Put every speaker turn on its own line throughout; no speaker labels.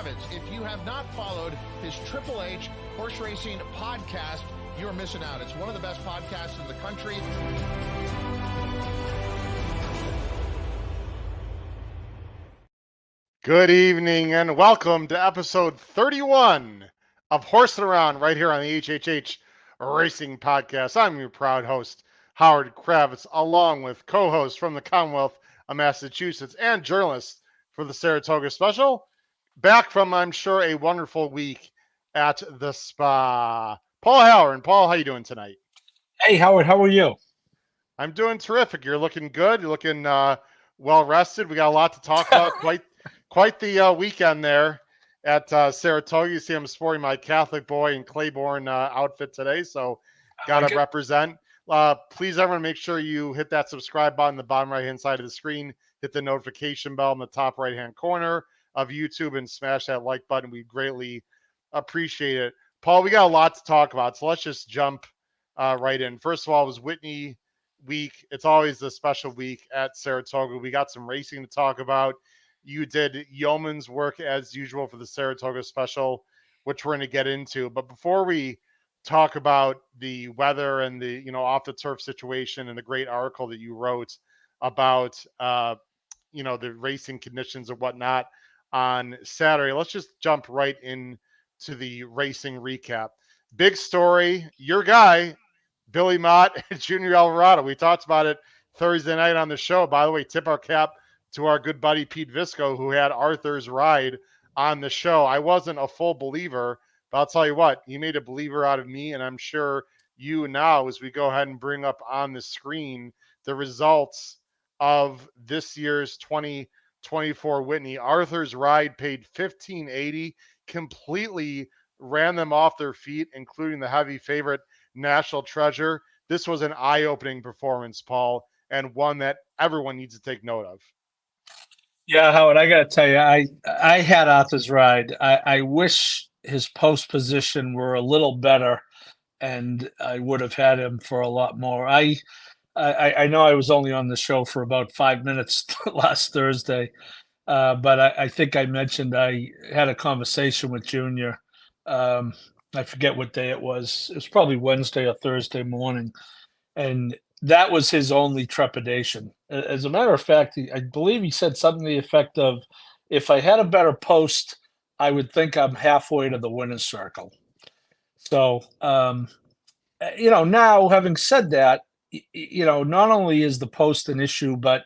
Kravitz. If you have not followed his Triple H horse racing podcast, you're missing out. It's one of the best podcasts in the country.
Good evening and welcome to episode 31 of Horsin Around right here on the HHH Racing Podcast. I'm your proud host, Howard Kravitz, along with co-host from the Commonwealth of Massachusetts and journalist for the Saratoga Special. Back from, I'm sure, a wonderful week at the spa. Paul Halloran. Paul, how you doing tonight?
Hey, Howard, how are you?
I'm doing terrific. You're looking good. You're looking well rested. We got a lot to talk about. Quite the weekend there at Saratoga. You see, I'm sporting my Catholic boy and Claiborne outfit today, so got to represent. Please, everyone, make sure you hit that subscribe button on the bottom right-hand side of the screen. Hit the notification bell in the top right-hand corner of YouTube and smash that like button. We greatly appreciate it. Paul, we got a lot to talk about, so let's just jump right in. First of all, it was Whitney week. It's always a special week at Saratoga. We got some racing to talk about. You did yeoman's work as usual for the Saratoga Special, which we're going to get into. But before we talk about the weather and the off the turf situation and the great article that you wrote about the racing conditions and whatnot on Saturday, let's just jump right into the racing recap. Big story, your guy Billy Mott and Junior Alvarado. We talked about it Thursday night on the show. By the way, tip our cap to our good buddy Pete Visco, who had Arthur's ride on the show. I wasn't a full believer, but I'll tell you what, he made a believer out of me, and I'm sure you now, as we go ahead and bring up on the screen the results of this year's 2024 Whitney. Arthur's ride paid $15.80, completely ran them off their feet, including the heavy favorite National Treasure. This was an eye-opening performance, Paul, and one that everyone needs to take note of.
Yeah, Howard, I got to tell you, I had Arthur's ride. I wish his post position were a little better, and I would have had him for a lot more. I know I was only on the show for about 5 minutes last Thursday, but I think I mentioned I had a conversation with Junior. I forget what day it was. It was probably Wednesday or Thursday morning, and that was his only trepidation. As a matter of fact, I believe he said something to the effect of, if I had a better post, I would think I'm halfway to the winner's circle. So, now having said that, not only is the post an issue, but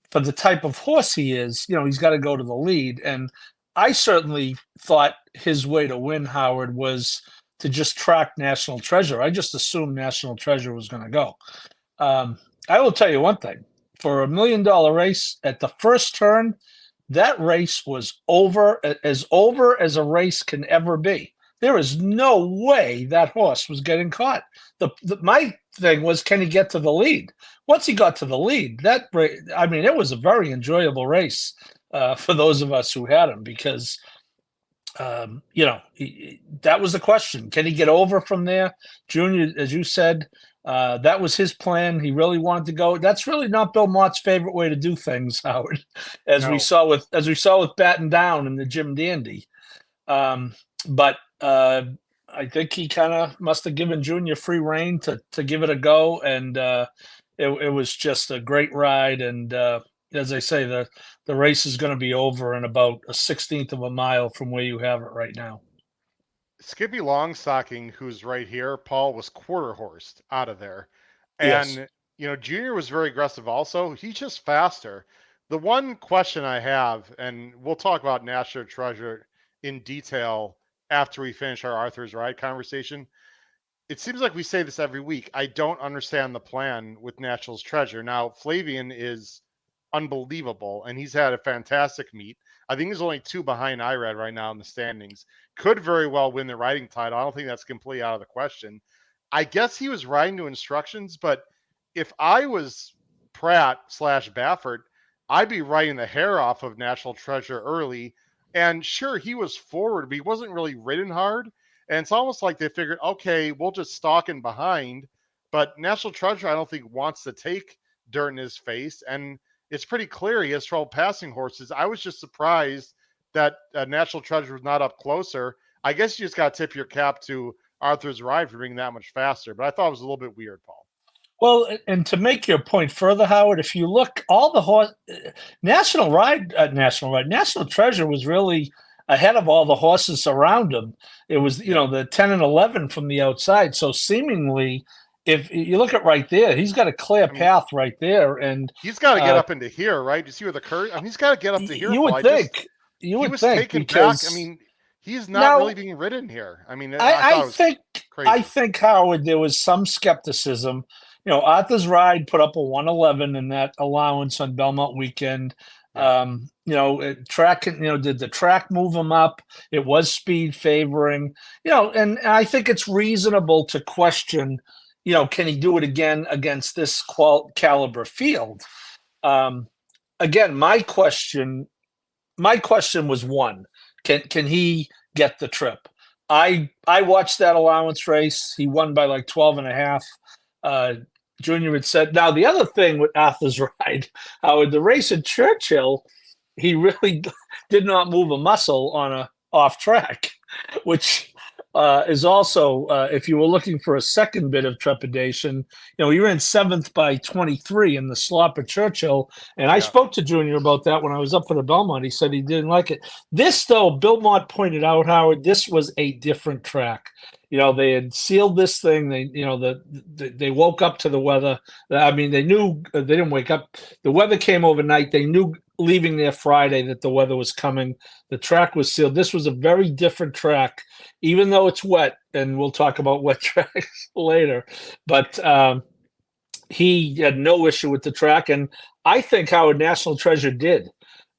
for the type of horse he is, he's got to go to the lead. And I certainly thought his way to win, Howard, was to just track National Treasure. I just assumed National Treasure was going to go. I will tell you one thing. For $1 million race, at the first turn, that race was over as a race can ever be. There is no way that horse was getting caught. My thing was, can he get to the lead? Once he got to the lead, it was a very enjoyable race for those of us who had him, because that was the question. Can he get over from there? Junior, as you said, that was his plan. He really wanted to go. That's really not Bill Mott's favorite way to do things, Howard, as we saw with Batten Down and the Jim Dandy. But I think he kind of must have given Junior free rein to give it a go, and it was just a great ride. And as I say, the race is going to be over in about a 1/16 of a mile from where you have it right now.
Skippy Longstocking, who's right here, Paul, was quarter horsed out of there. And,
yes.
Junior was very aggressive also. He's just faster. The one question I have, and we'll talk about National Treasure in detail after we finish our Arthur's Ride conversation. It seems like we say this every week. I don't understand the plan with National Treasure. Now, Flavian is unbelievable, and he's had a fantastic meet. I think he's only 2 behind Irad right now in the standings. Could very well win the riding title. I don't think that's completely out of the question. I guess he was riding to instructions, but if I was Pratt/Baffert, I'd be riding the hair off of National Treasure early. And sure, he was forward, but he wasn't really ridden hard. And it's almost like they figured, okay, we'll just stalk in behind. But National Treasure, I don't think, wants to take dirt in his face. And it's pretty clear he has trouble passing horses. I was just surprised that National Treasure was not up closer. I guess you just got to tip your cap to Arthur's Ride for being that much faster. But I thought it was a little bit weird, Paul.
Well, and to make your point further, Howard, if you look, all the National Treasure was really ahead of all the horses around him. It was, the 10 and 11 from the outside. So seemingly, if you look at right there, he's got a clear path right there, and
he's got to get up into here, right? You see where the curve? I mean, he's got to get up to here.
You would think. He was taken
back. I mean, he's not really being ridden here. I mean, I think crazy.
I think, Howard, there was some skepticism. Arthur's Ride put up a 111 in that allowance on Belmont weekend. Track, did the track move him up? It was speed favoring, and I think it's reasonable to question, can he do it again against this caliber field? Again, my question was one, can he get the trip? I watched that allowance race. He won by like 12 and a half. Junior had said, now the other thing with Arthur's Ride, Howard, the race at Churchill, he really did not move a muscle on a off track, which is also, if you were looking for a second bit of trepidation, he ran 7th by 23 in the slop at Churchill. And I spoke to Junior about that when I was up for the Belmont. He said he didn't like it. This, though, Bill Mott pointed out, Howard, this was a different track. They had sealed this thing. They woke up to the weather. I mean, they knew they didn't wake up. The weather came overnight. They knew leaving there Friday that the weather was coming. The track was sealed. This was a very different track, even though it's wet. And we'll talk about wet tracks later. But he had no issue with the track. And I think Howard National Treasure did.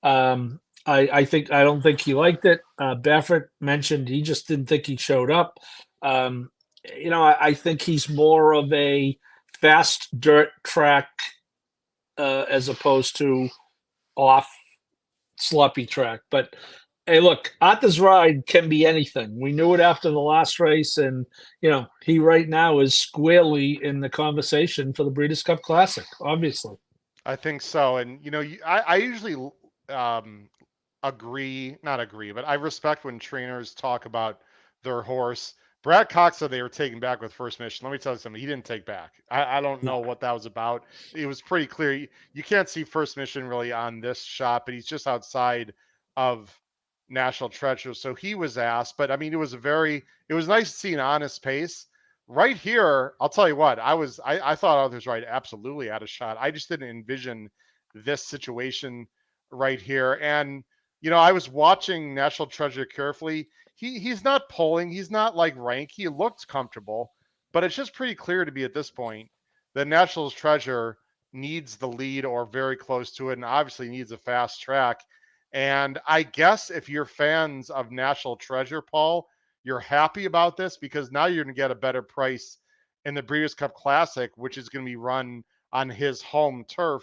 I don't think he liked it. Baffert mentioned he just didn't think he showed up. I think he's more of a fast dirt track as opposed to off sloppy track. But hey, look, Arthur's Ride can be anything. We knew it after the last race, and he right now is squarely in the conversation for the Breeders' Cup Classic. Obviously, I
think so. And I usually not agree, but I respect when trainers talk about their horse. Brad Cox said they were taken back with First Mission. Let me tell you something. He didn't take back. I don't know what that was about. It was pretty clear. You can't see First Mission really on this shot, but he's just outside of National Treasure. So he was asked. But, I mean, it was nice to see an honest pace. Right here, I'll tell you what. I thought Arthur's Ride absolutely had a shot. I just didn't envision this situation right here. And, I was watching National Treasure carefully. He's not pulling. He's not like rank. He looked comfortable, but it's just pretty clear to me at this point that National Treasure needs the lead or very close to it, and obviously needs a fast track. And I guess if you're fans of National Treasure, Paul, you're happy about this because now you're going to get a better price in the Breeders' Cup Classic, which is going to be run on his home turf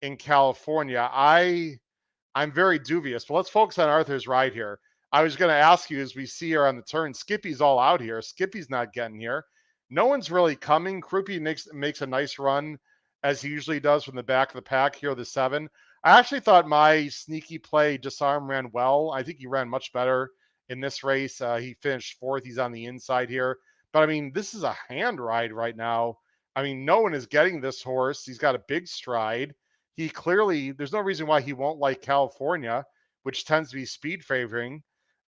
in California. I'm very dubious, but let's focus on Arthur's Ride here. I was going to ask you, as we see her on the turn, Skippy's all out here. Skippy's not getting here. No one's really coming. Krupe makes a nice run, as he usually does from the back of the pack here, the 7. I actually thought my sneaky play, Disarm, ran well. I think he ran much better in this race. He finished 4th. He's on the inside here. But, I mean, this is a hand ride right now. I mean, no one is getting this horse. He's got a big stride. There's no reason why he won't like California, which tends to be speed favoring.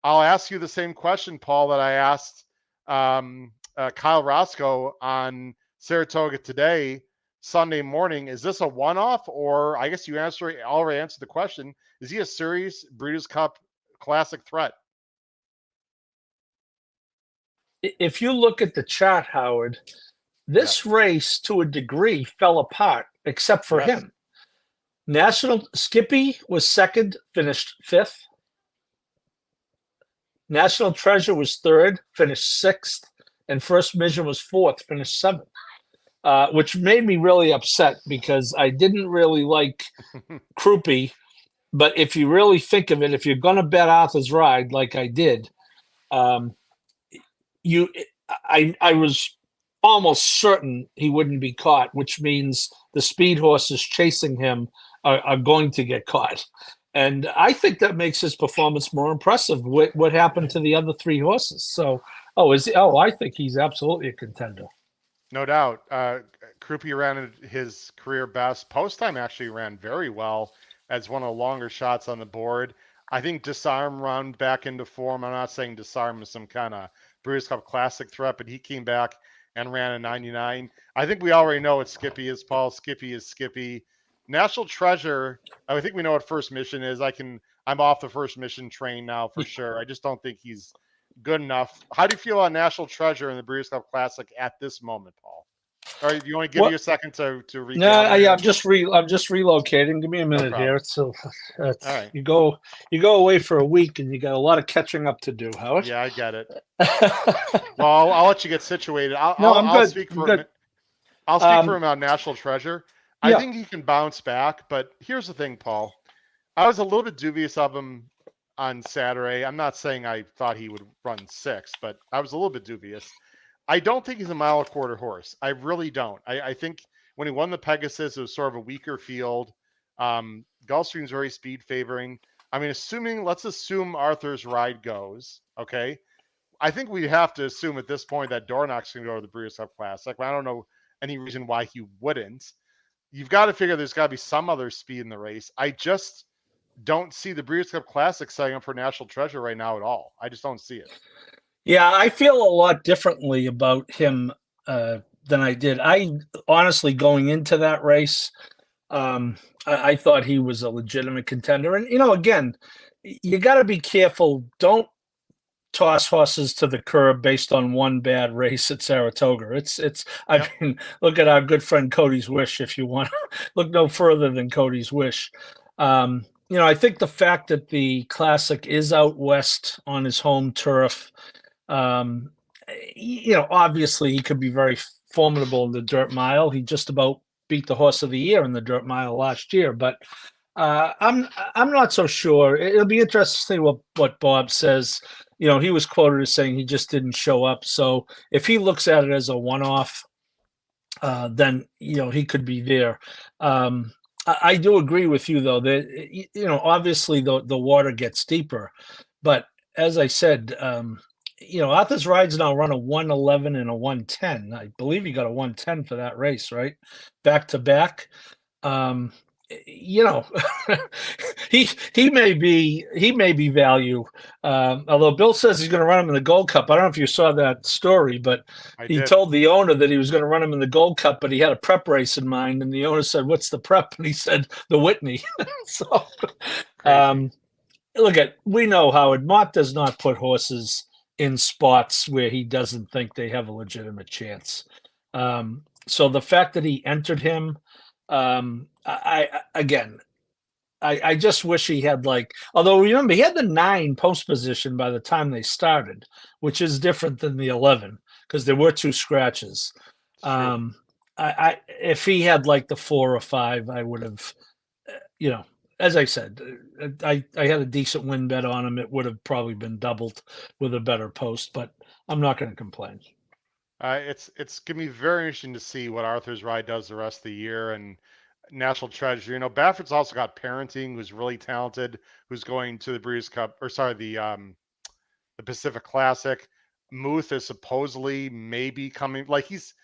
I'll ask you the same question, Paul, that I asked Kyle Roscoe on Saratoga today, Sunday morning. Is this a one-off, or I guess you already answered the question. Is he a serious Breeders' Cup Classic threat?
If you look at the chart, Howard, this race to a degree fell apart, except for him. Skippy was 2nd, finished 5th. National Treasure was 3rd, finished 6th, and First Mission was 4th, finished 7th, which made me really upset because I didn't really like Krupe. But if you really think of it, if you're going to bet Arthur's Ride like I did, I was almost certain he wouldn't be caught, which means the speed horses chasing him are going to get caught. And I think that makes his performance more impressive. What happened to the other three horses? So, I think he's absolutely a contender.
No doubt. Krupe ran his career best. Post time actually ran very well as one of the longer shots on the board. I think Disarm run back into form. I'm not saying Disarm is some kind of Breeders' Cup Classic threat, but he came back and ran a 99. I think we already know what Skippy is, Paul. Skippy is Skippy. National Treasure, I think we know what First Mission is. I'm off the First Mission train now for sure. I just don't think he's good enough. How do you feel on National Treasure in the Breeders' Cup Classic at this moment, Paul? All right, do you want to give you a second to recap?
No, I'm just relocating. Give me a minute here. So
all right.
you go away for a week, and you got a lot of catching up to do, Howard.
Yeah, I get it. Well, I'll let you get situated. I'll speak for him. I'll speak for him on National Treasure. I think he can bounce back, but here's the thing, Paul. I was a little bit dubious of him on Saturday. I'm not saying I thought he would run 6, but I was a little bit dubious. I don't think he's a mile and a quarter horse. I really don't. I think when he won the Pegasus, it was sort of a weaker field. Gulfstream's very speed favoring. I mean, let's assume Arthur's ride goes, okay? I think we have to assume at this point that Dornock's going to go to the Breeders' Cup Classic. I don't know any reason why he wouldn't. You've got to figure there's got to be some other speed in the race. I just don't see the Breeders' Cup Classic setting up for National Treasure right now at all. I just don't see it.
Yeah, I feel a lot differently about him than I did. I honestly, going into that race, I thought he was a legitimate contender. And, again, you got to be careful. Don't toss horses to the curb based on one bad race at Saratoga. I mean, look at our good friend Cody's Wish, if you want to look no further than Cody's Wish. I think the fact that the Classic is out west on his home turf, obviously he could be very formidable in the dirt mile. He just about beat the horse of the year in the dirt mile last year, but I'm not so sure. It'll be interesting to see what Bob says. He was quoted as saying he just didn't show up. So if he looks at it as a one-off, then he could be there. I do agree with you though that obviously the water gets deeper, but as I said, Arthur's Ride's now run a 111 and a 110. I believe he got a 110 for that race, right? Back to back. He may be value. Although Bill says he's going to run him in the Gold Cup. I don't know if you saw that story, but he told the owner that he was going to run him in the Gold Cup, but he had a prep race in mind, and the owner said, "What's the prep?" And he said, "The Whitney." So, we know Howard Mott does not put horses in spots where he doesn't think they have a legitimate chance. So the fact that he entered him, I just wish he had although remember he had the 9 post position by the time they started, which is different than the 11 because there were 2 scratches. If he had the 4 or 5, I would have, as I said, I had a decent win bet on him. It would have probably been doubled with a better post, but I'm not going to complain.
It's going to be very interesting to see what Arthur's Ride does the rest of the year and National Treasure. Baffert's also got Parenting, who's really talented, who's going to the Breeders' Cup, the Pacific Classic. Muth is supposedly maybe coming. He's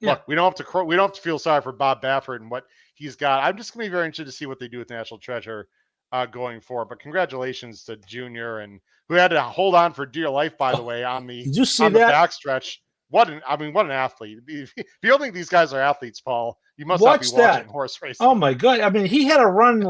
look, we don't have to feel sorry for Bob Baffert and what he's got. I'm just going to be very interested to see what they do with National Treasure going forward. But congratulations to Junior, and who had to hold on for dear life, by the way, on the backstretch. What an athlete. If you don't think these guys are athletes, Paul, you must not be watching horse racing.
Oh my God. I mean, he had a run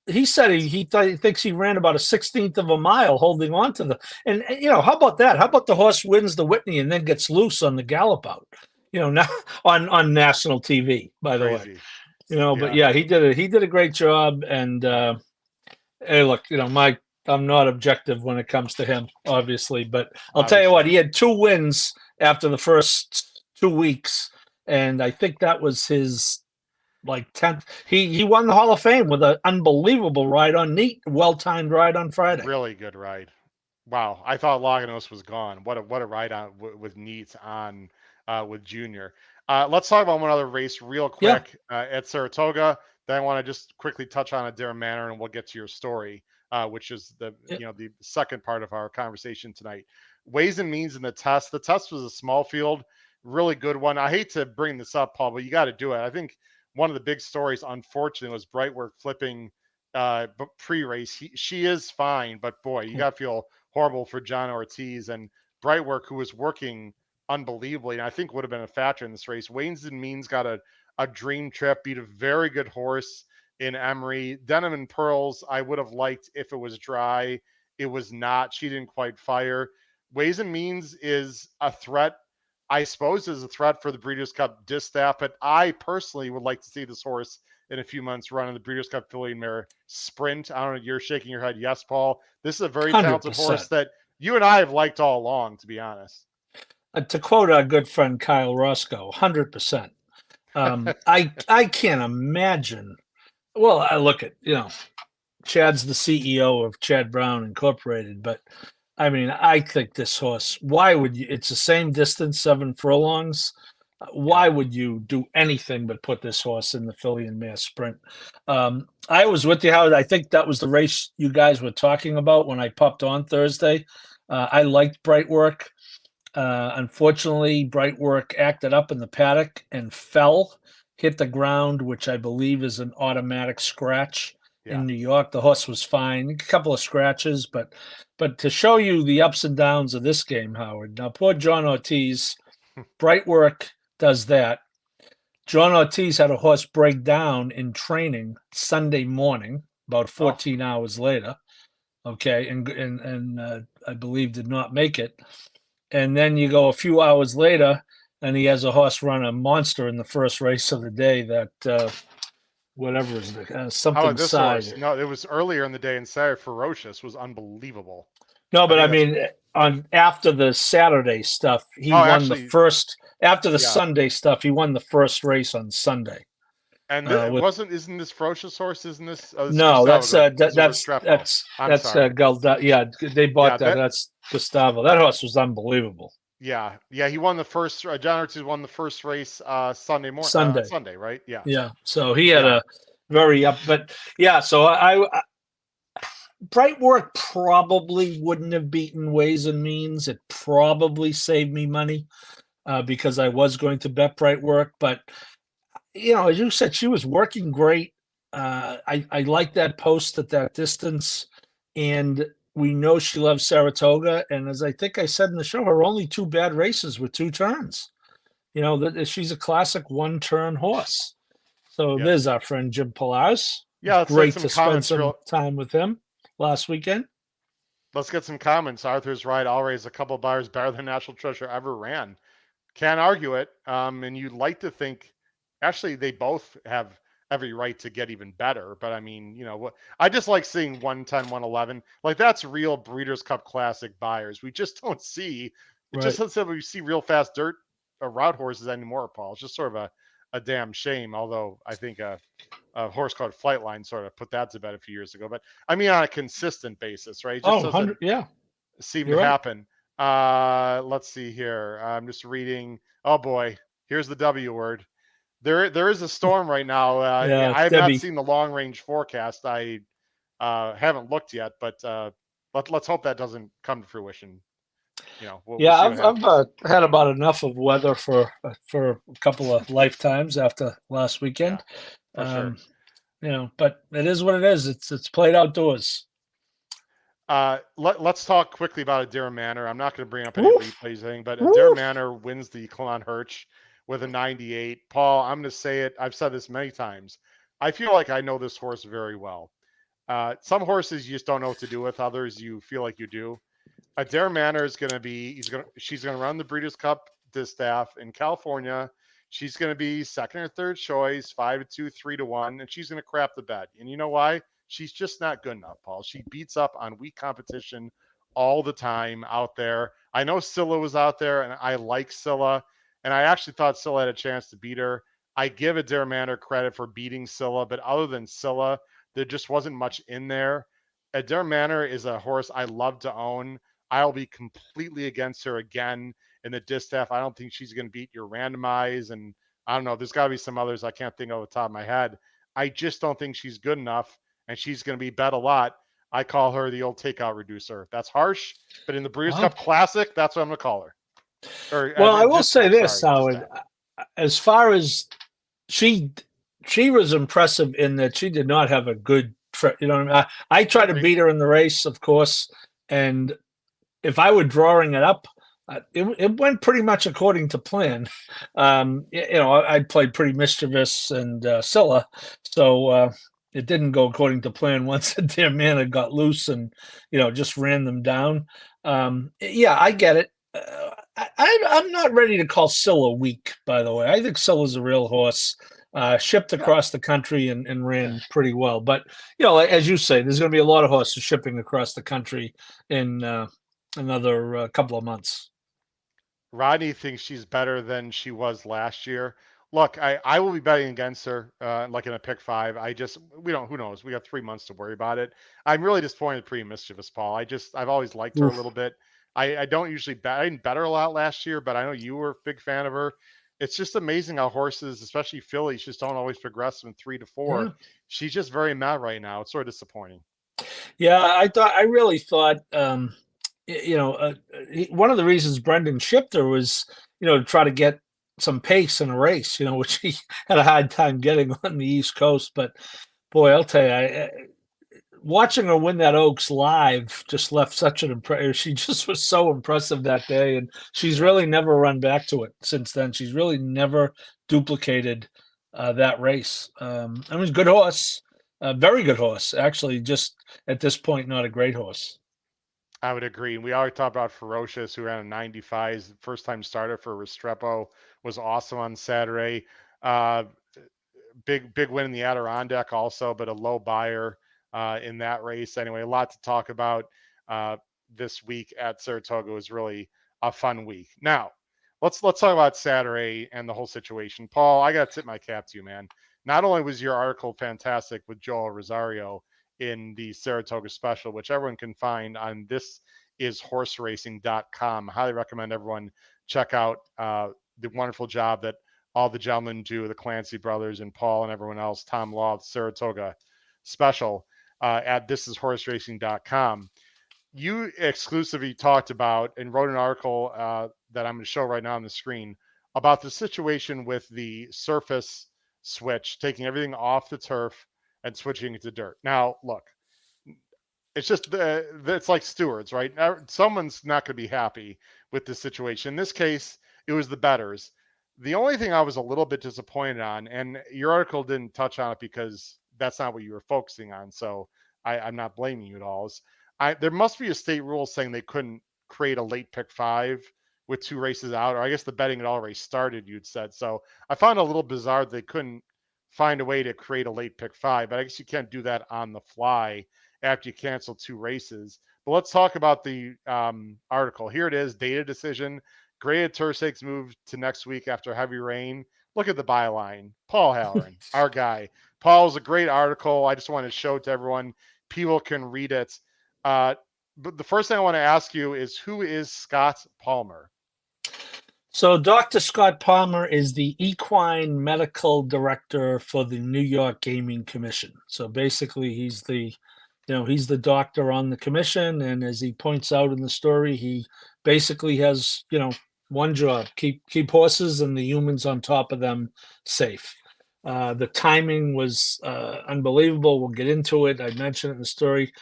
he said he thinks he ran about a 16th of a mile holding on to and how about that? How about the horse wins the Whitney and then gets loose on the gallop out, now on national TV, by the way, but yeah, he did a great job. And, hey, look, I'm not objective when it comes to him, obviously, but I'll tell you what, he had 2 wins after the first 2 weeks, and I think that was his 10th. He won the Hall of Fame with an unbelievable ride on Neat, well-timed ride on Friday.
Really good ride. Wow, I thought Laganos was gone. What a ride on with Neat on with Junior. Let's talk about one other race real quick at Saratoga. Then I want to just quickly touch on Adare Manor, and we'll get to your story, which is the the second part of our conversation tonight. Ways and means in the test. The test was a small field, really good one. I hate to bring this up, Paul, but you got to do it. I think one of the big stories, unfortunately, was Brightwork flipping pre-race. She is fine, but boy, you got to feel horrible for John Ortiz and Brightwork, who was working unbelievably, and I think would have been a factor in this race. Ways and Means got a dream trip, beat a very good horse in Emery. Denim and Pearls, I would have liked if it was dry. It was not. She didn't quite fire. Ways and Means is a threat, I suppose, is a threat for the Breeders' Cup Distaff, but I personally would like to see this horse in a few months run in the Breeders' Cup Filly and Mare Sprint. I don't know, you're shaking your head. Yes, Paul. This is a very talented
100%.
horse that you and I have liked all along, to be honest.
To quote our good friend Kyle Roscoe, 100%. I can't imagine. Well, I look at, Chad's the CEO of Chad Brown Incorporated, but I mean, I think this horse, why would you, it's the same distance, 7 furlongs. Why would you do anything but put this horse in the Filly and Mare Sprint? I was with you, Howard. I think that was the race you guys were talking about when I popped on Thursday. I liked Brightwork. Unfortunately, Brightwork acted up in the paddock and fell, hit the ground, which I believe is an automatic scratch in New York. The horse was fine, a couple of scratches, but to show you the ups and downs of this game, Howard. Now, poor John Ortiz, Brightwork does that. John Ortiz had a horse break down in training Sunday morning, about 14 hours later. Okay, and I believe did not make it. And then you go a few hours later, and he has a horse run a monster in the first race of the day. That whatever is the something side.
Horse? No, it was earlier in the day, and Saturday Ferocious was unbelievable.
No, but I mean, after the Saturday stuff, he won the first. After the Sunday stuff, he won the first race on Sunday.
And isn't this Ferocious horse? Isn't this?
No, that's Galda. Yeah, they bought that. That's Gustavo. That horse was unbelievable.
Yeah, he won the first. John Ortiz won the first race Sunday morning. Sunday, right? Yeah.
Yeah. So he had a very up, but yeah. So I Brightwork probably wouldn't have beaten Ways and Means. It probably saved me money because I was going to bet Brightwork, but. As you said, she was working great. I like that post at that distance, and we know she loves Saratoga. And as I think I said in the show, her only 2 bad races were 2 turns. She's a classic 1-turn horse. So there's our friend Jim Pillars.
Yeah,
great to spend some time with him last weekend.
Let's get some comments. Arthur's right. I'll raise a couple bars better than National Treasure ever ran. Can't argue it. And you'd like to think. Actually, they both have every right to get even better. But I mean, I just like seeing 110, 111. Like that's real Breeders' Cup Classic buyers. We just don't see. It just doesn't seem we see real fast dirt or route horses anymore, Paul. It's just sort of a damn shame. Although I think a horse called Flightline sort of put that to bed a few years ago. But I mean, on a consistent basis, right? It just
100,
seem to happen. Let's see here. I'm just reading. Oh boy, here's the W word. There is a storm right now. I have not seen the long range forecast. I haven't looked yet, but let's hope that doesn't come to fruition.
I've had about enough of weather for a couple of lifetimes after last weekend.
Sure.
But it is what it is. It's played outdoors.
Let's talk quickly about Adare Manor. I'm not going to bring up any replays or anything, but Adare Manor wins the Clon Hirsch with a 98. Paul, I'm going to say it. I've said this many times. I feel like I know this horse very well. Some horses you just don't know what to do with. Others you feel like you do. Adare Manor is going to be. She's going to run the Breeders' Cup Distaff in California. She's going to be second or third choice, 5-2, 3-1, and she's going to crap the bed. And you know why? She's just not good enough, Paul. She beats up on weak competition all the time out there. I know Scylla was out there, and I like Scylla. And I actually thought Scylla had a chance to beat her. I give Adare Manor credit for beating Scylla, but other than Scylla, there just wasn't much in there. Adare Manor is a horse I love to own. I'll be completely against her again in the distaff. I don't think she's going to beat your randomize. And I don't know. There's got to be some others I can't think of off the top of my head. I just don't think she's good enough, and she's going to be bet a lot. I call her the old takeout reducer. That's harsh, but in the Breeders' Cup Classic, that's what I'm going to call her.
Well, I will
this
say
time,
this,
sorry,
Howard. As far as she was impressive in that she did not have a good trip. You know what I mean? I tried to beat her in the race, of course, and if I were drawing it up, it went pretty much according to plan. I played pretty mischievous and Scylla, so it didn't go according to plan once their Manor got loose and just ran them down. Yeah, I get it. I'm not ready to call Scylla weak, by the way. I think Scylla's a real horse. Shipped across the country and ran pretty well. But, as you say, there's going to be a lot of horses shipping across the country in another couple of months.
Rodney thinks she's better than she was last year. Look, I will be betting against her, like in a pick 5. Who knows? We got 3 months to worry about it. I'm really disappointed pretty mischievous, Paul. I've always liked her a little bit. I don't usually bet. I didn't bet her a lot last year, but I know you were a big fan of her. It's just amazing how horses, especially fillies, just don't always progress from 3 to 4. Yeah. She's just very mad right now. It's sort of disappointing.
Yeah, I really thought, one of the reasons Brendan shipped her was, to try to get some pace in a race, which he had a hard time getting on the East Coast. But boy, I'll tell you, watching her win that Oaks live just left such an impression. She just was so impressive that day, and she's really never run back to it since then. She's really never duplicated that race. Good horse, very good horse. Actually, just at this point, not a great horse.
I would agree. We already talked about Ferocious, who ran a 95. First time starter for Restrepo, was awesome on Saturday. Big win in the Adirondack also, but a low buyer in that race. Anyway, a lot to talk about this week at Saratoga. Was really a fun week. Now, let's talk about Saturday and the whole situation. Paul, I got to tip my cap to you, man. Not only was your article fantastic with Joel Rosario in the Saratoga Special, which everyone can find on thisishorseracing.com. Highly recommend everyone check out the wonderful job that all the gentlemen do, the Clancy brothers and Paul and everyone else, Tom Law, Saratoga Special at thisishorseracing.com. You exclusively talked about and wrote an article that I'm going to show right now on the screen about the situation with the surface switch, taking everything off the turf and switching it to dirt. Now, look, it's just it's like stewards, right? Someone's not going to be happy with this situation. In this case, it was the bettors. The only thing I was a little bit disappointed on, and your article didn't touch on it because that's not what you were focusing on, so I'm not blaming you at all, is there must be a state rule saying they couldn't create a late pick 5 with 2 races out, or I guess the betting had already started, you'd said. So I found it a little bizarre they couldn't find a way to create a late pick 5, but I guess you can't do that on the fly after you cancel 2 races. But let's talk about the article. Here it is, data decision. Graded turf stakes moved to next week after heavy rain. Look at the byline. Paul Halloran, our guy. Paul's a great article. I just want to show it to everyone. People can read it. But the first thing I want to ask you is, who is Scott Palmer?
So Dr. Scott Palmer is the equine medical director for the New York Gaming Commission. So basically he's the doctor on the commission. And as he points out in the story, he basically has, one job, keep horses and the humans on top of them safe. The timing was unbelievable. We'll get into it. I mentioned it in the story.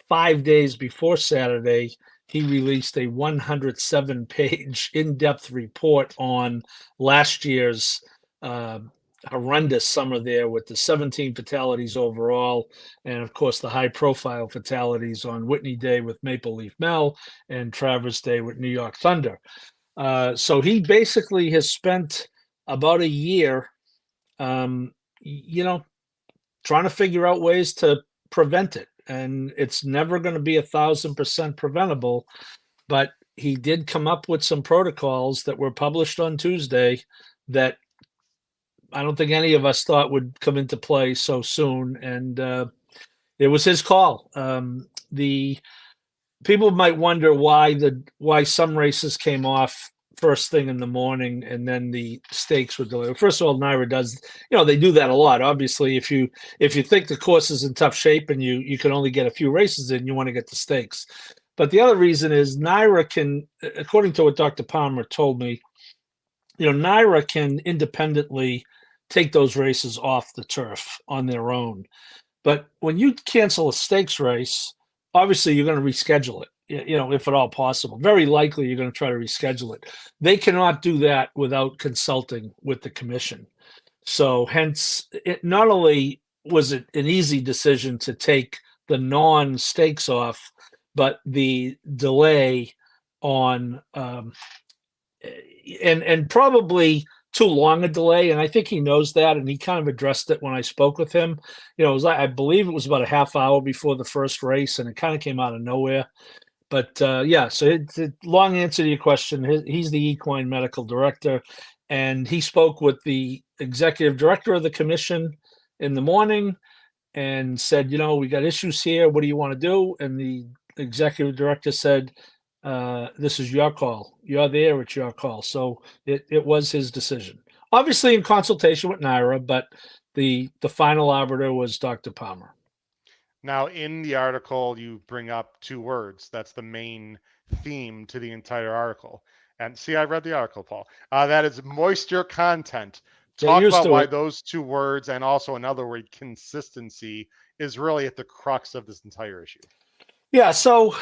5 days before Saturday, he released a 107-page in-depth report on last year's horrendous summer there, with the 17 fatalities overall, and of course the high-profile fatalities on Whitney Day with Maple Leaf Mel and Travers Day with New York Thunder. So he basically has spent about a year, trying to figure out ways to prevent it. And it's never going to be 1,000% preventable, but he did come up with some protocols that were published on Tuesday that I don't think any of us thought would come into play so soon. And it was his call. The people might wonder why some races came off first thing in the morning, and then the stakes were delayed. First of all, Naira does, they do that a lot. Obviously, if you think the course is in tough shape and you can only get a few races in, you want to get the stakes. But the other reason is Naira can, according to what Dr. Palmer told me, Naira can independently take those races off the turf on their own. But when you cancel a stakes race, obviously you're going to reschedule it, if at all possible. Very likely you're going to try to reschedule it. They cannot do that without consulting with the commission. So hence, it not only was it an easy decision to take the non-stakes off, but the delay on and probably too long a delay, and I think he knows that, and he kind of addressed it when I spoke with him. It was I believe it was about a half hour before the first race, and it kind of came out of nowhere. But so it's a long answer to your question. He's the equine medical director, and he spoke with the executive director of the commission in the morning and said, we got issues here. What do you want to do? And the executive director said, this is your call. You're there, it's your call. So it was his decision. Obviously in consultation with Naira, but the final arbiter was Dr. Palmer.
Now, in the article, you bring up two words. That's the main theme to the entire article. And see, I read the article, Paul. That is moisture content. Talk about why those two words, and also another word, consistency, is really at the crux of this entire issue.
Yeah, so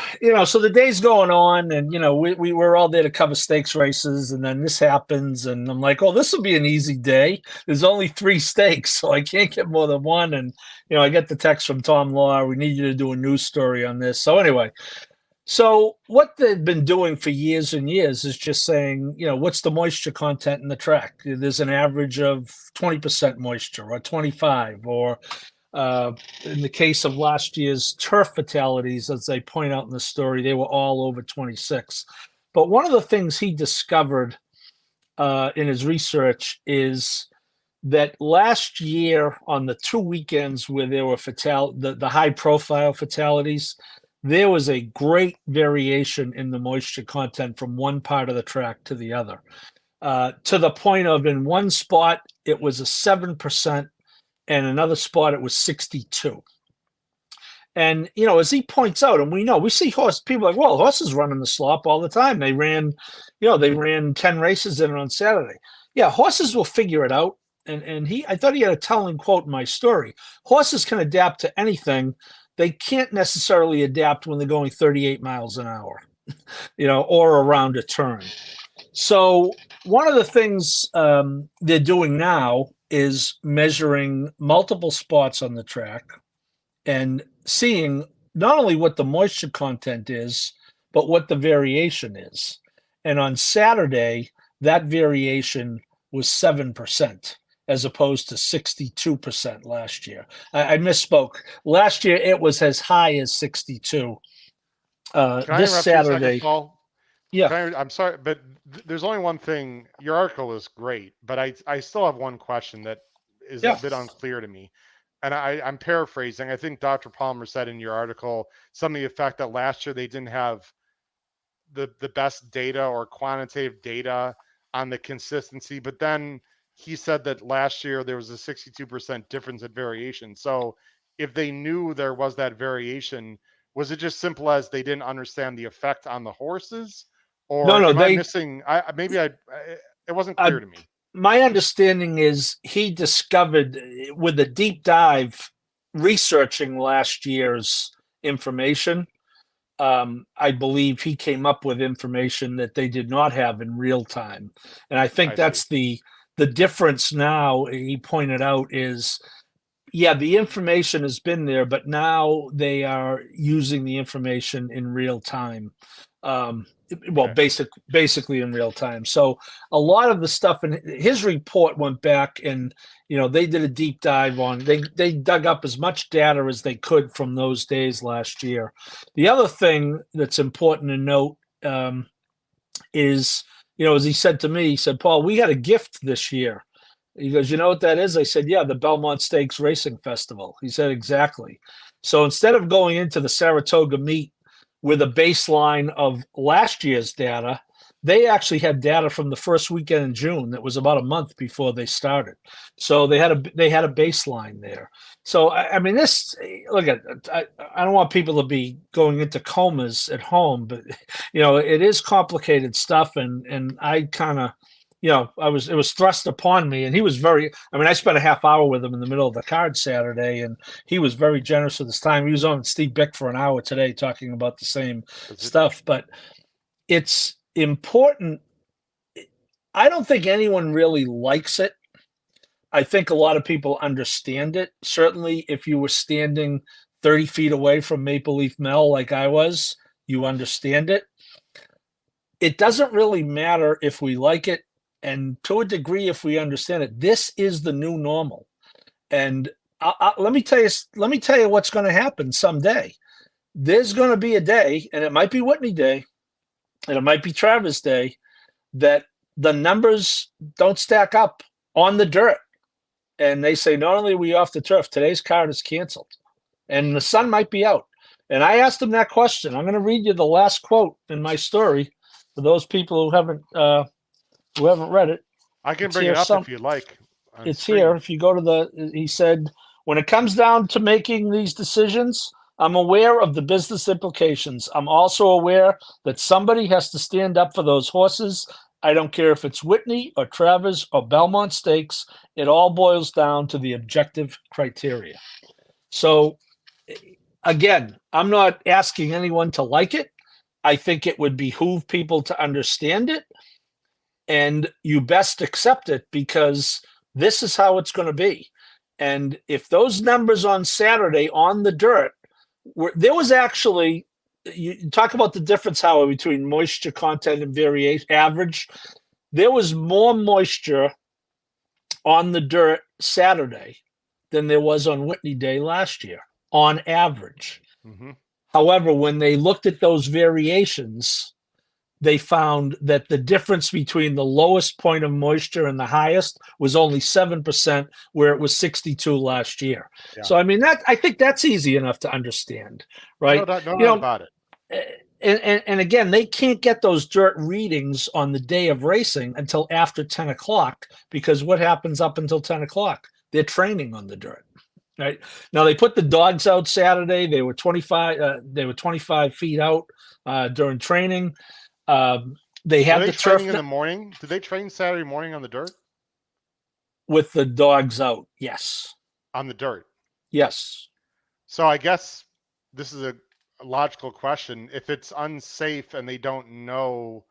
so the day's going on, and we were all there to cover stakes races, and then this happens, and I'm like, oh, this will be an easy day. There's only 3 stakes, so I can't get more than one. And I get the text from Tom Law, we need you to do a news story on this. So anyway, so what they've been doing for years and years is just saying, what's the moisture content in the track? There's an average of 20% moisture, or 25, or in the case of last year's turf fatalities, as they point out in the story, they were all over 26. But one of the things he discovered in his research is that last year, on the 2 weekends where there were the high-profile fatalities, there was a great variation in the moisture content from one part of the track to the other, to the point of, in one spot, it was a 7%, and another spot it was 62. And as he points out, and we see people like, well, horses run in the slop all the time. They ran 10 races in it on Saturday. Yeah, horses will figure it out. And I thought he had a telling quote in my story. Horses can adapt to anything. They can't necessarily adapt when they're going 38 miles an hour, or around a turn. So one of the things they're doing now is measuring multiple spots on the track and seeing not only what the moisture content is, but what the variation is. And on Saturday, that variation was 7%, as opposed to 62% last year. I misspoke. Last year, it was as high as 62. This Saturday,
Paul?
Yeah.
I'm sorry, but there's only one thing. Your article is great, but I still have one question that is a bit unclear to me. And I'm paraphrasing. I think Dr. Palmer said in your article something to the effect that last year they didn't have the best data or quantitative data on the consistency. But then he said that last year there was a 62% difference in variation. So if they knew there was that variation, was it just simple as they didn't understand the effect on the horses? Or
no,
am I missing? It wasn't clear to me.
My understanding is he discovered, with a deep dive researching last year's information, I believe he came up with information that they did not have in real time. And I think that's the difference now, he pointed out, is, the information has been there, but now they are using the information in real time. Basically in real time. So a lot of the stuff in his report went back, and they did a deep dive on. They dug up as much data as they could from those days last year. The other thing that's important to note is, as he said to me, he said, Paul, we had a gift this year. He goes, you know what that is? I said, yeah, the Belmont Stakes Racing Festival. He said, exactly. So instead of going into the Saratoga meet with a baseline of last year's data, they actually had data from the first weekend in June that was about a month before they started. So they had a baseline there. So I mean, look at I don't want people to be going into comas at home, but it is complicated stuff, and I kind of. It was thrust upon me, and he was I spent a half hour with him in the middle of the card Saturday, and he was very generous with his time. He was on Steve Bick for an hour today talking about the same stuff, but it's important. I don't think anyone really likes it. I think a lot of people understand it. Certainly, if you were standing 30 feet away from Maple Leaf Mel like I was, you understand it. It doesn't really matter if we like it. And to a degree, if we understand it, this is the new normal. And let me tell you what's going to happen someday. There's going to be a day, and it might be Whitney Day, and it might be Travis Day, that the numbers don't stack up on the dirt. And they say, not only are we off the turf, today's card is canceled. And the sun might be out. And I asked him that question. I'm going to read you the last quote in my story for those people who haven't read it.
I can bring it up if you like.
It's here. If you go to he said, when it comes down to making these decisions, I'm aware of the business implications. I'm also aware that somebody has to stand up for those horses. I don't care if it's Whitney or Travers or Belmont Stakes. It all boils down to the objective criteria. So, again, I'm not asking anyone to like it. I think it would behoove people to understand it. And you best accept it because this is how it's going to be. And if those numbers on Saturday on the dirt, there was actually, you talk about the difference, Howard, between moisture content and variation average. There was more moisture on the dirt Saturday than there was on Whitney Day last year, on average.
Mm-hmm.
However, when they looked at those variations, they found that the difference between the lowest point of moisture and the highest was only 7%, where it was 62 last year. Yeah. So, I mean, I think that's easy enough to understand, right?
No doubt about
it. And again, they can't get those dirt readings on the day of racing until after 10 o'clock, because what happens up until 10 o'clock? They're training on the dirt. Right now, they put the dogs out Saturday. They were 25 feet out during training. They had the turf
in the morning. Did they train Saturday morning on the dirt?
With the dogs out, yes.
On the dirt,
yes.
So I guess this is a logical question. If it's unsafe and they don't know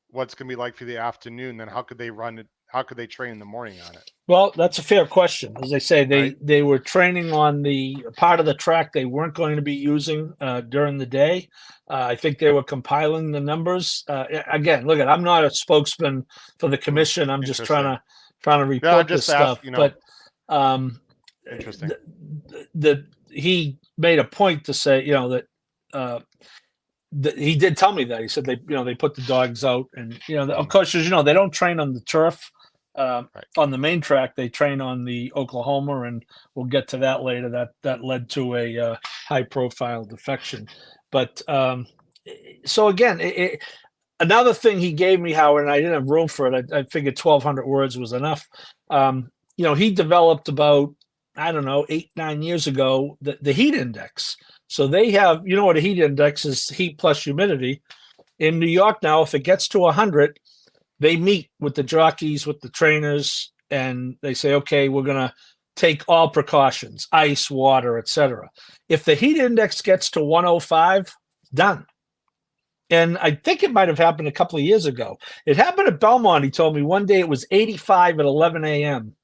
what's going to be like for the afternoon, then how could they run it? How could they train in the morning on it?
Well, that's a fair question. As I say, they were training on the part of the track they weren't going to be using during the day. I think they were compiling the numbers. Again, look, I'm not a spokesman for the commission. I'm just trying to report this stuff. But
interesting.
He made a point to say, that he did tell me that. He said they put the dogs out, and of course, as they don't train on the turf. On the main track, they train on the Oklahoma, and we'll get to that later. That led to a high-profile defection. But so again, another thing he gave me, Howard, and I didn't have room for it. I figured 1,200 words was enough. He developed about 8-9 years ago the heat index. So they have, what a heat index is: heat plus humidity. In New York now, if it gets to 100. They meet with the jockeys, with the trainers, and they say, okay, we're going to take all precautions, ice, water, etc. If the heat index gets to 105, done. And I think it might have happened a couple of years ago. It happened at Belmont. He told me one day it was 85 at 11 a.m.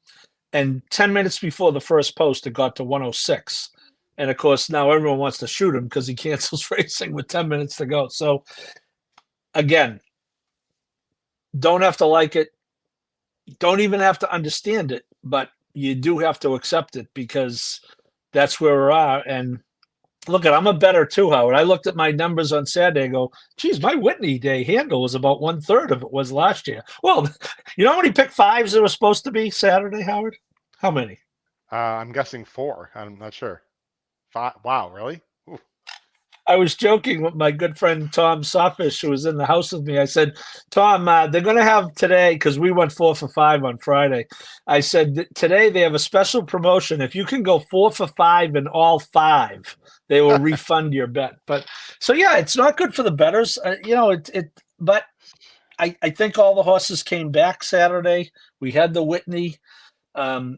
And 10 minutes before the first post, it got to 106. And, of course, now everyone wants to shoot him because he cancels racing with 10 minutes to go. So, again, don't have to like it. Don't even have to understand it, but you do have to accept it because that's where we are. And look, I'm a bettor too, Howard. I looked at my numbers on Saturday and go, geez, my Whitney Day handle was about 1/3 of it was last year. Well, you know how many pick fives there were supposed to be Saturday, Howard? How many?
I'm guessing 4. I'm not sure. 5. Wow, really? Ooh.
I was joking with my good friend Tom Sawfish, who was in the house with me. I said, Tom, they're going to have today, because we went 4 for 5 on Friday. I said, today they have a special promotion. If you can go 4 for 5 in all 5, they will refund your bet. But so, yeah, it's not good for the bettors. But I think all the horses came back Saturday. We had the Whitney.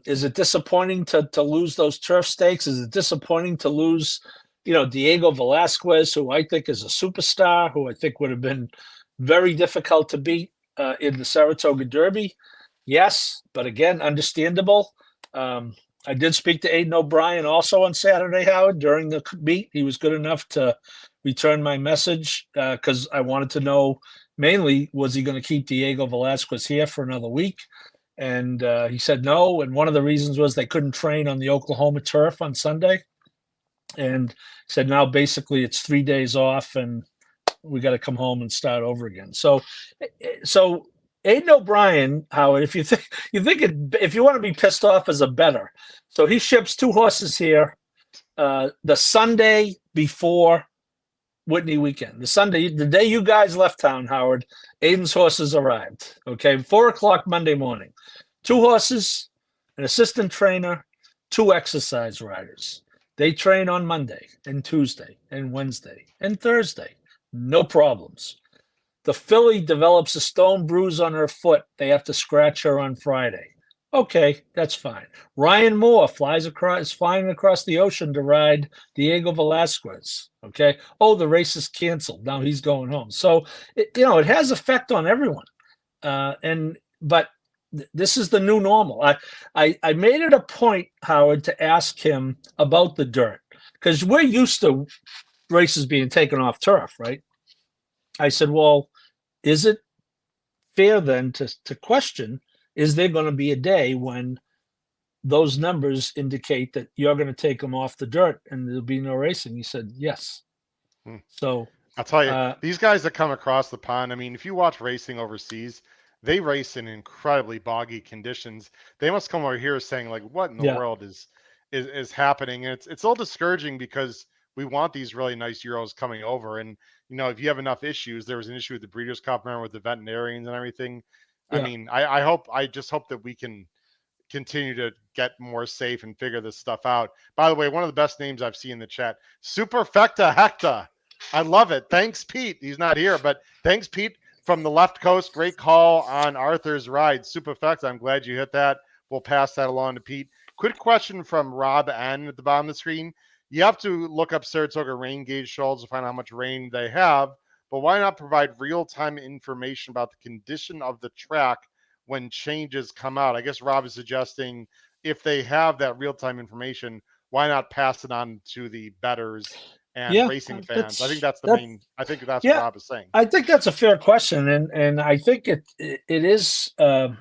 Is it disappointing to lose those turf stakes? Is it disappointing to lose, Diego Velasquez, who I think is a superstar, who I think would have been very difficult to beat in the Saratoga Derby? Yes, but again, understandable. I did speak to Aidan O'Brien also on Saturday, Howard, during the meet. He was good enough to return my message because I wanted to know mainly, was he going to keep Diego Velasquez here for another week? And he said no. And one of the reasons was they couldn't train on the Oklahoma turf on Sunday. And said now basically it's 3 days off and we got to come home and start over again. So Aidan O'Brien, Howard, if if you want to be pissed off as a bettor, so he ships 2 horses here the Sunday before Whitney weekend. The day you guys left town, Howard, Aidan's horses arrived. Okay, 4:00 Monday morning. 2 horses, an assistant trainer, 2 exercise riders. They train on Monday and Tuesday and Wednesday and Thursday. No problems. The filly develops a stone bruise on her foot. They have to scratch her on Friday. Okay, that's fine. Ryan Moore is flying across the ocean to ride Diego Velasquez. Okay. Oh, the race is canceled. Now he's going home. So it has effect on everyone. But this is the new normal. I made it a point, Howard, to ask him about the dirt because we're used to races being taken off turf, right? I said, well, is it fair then to question, is there going to be a day when those numbers indicate that you're going to take them off the dirt and there'll be no racing? He said, yes. So
I'll tell you, these guys that come across the pond, I mean, if you watch racing overseas, they race in incredibly boggy conditions. They must come over here saying, like, what in the world is happening? And it's a little discouraging because we want these really nice Euros coming over. And, if you have enough issues, there was an issue with the Breeders' Cup, remember, with the veterinarians and everything. I mean, I just hope that we can continue to get more safe and figure this stuff out. By the way, one of the best names I've seen in the chat, Superfecta Hecta. I love it. Thanks, Pete. He's not here, but thanks, Pete, from the left coast. Great call on Arthur's ride. Superfecta, I'm glad you hit that. We'll pass that along to Pete. Quick question from Rob N at the bottom of the screen. You have to look up Saratoga rain gauge shoals to find out how much rain they have, but why not provide real-time information about the condition of the track when changes come out? I guess Rob is suggesting if they have that real-time information, why not pass it on to the bettors and racing fans? I think that's what Rob is saying.
I think that's a fair question, and I think it is. I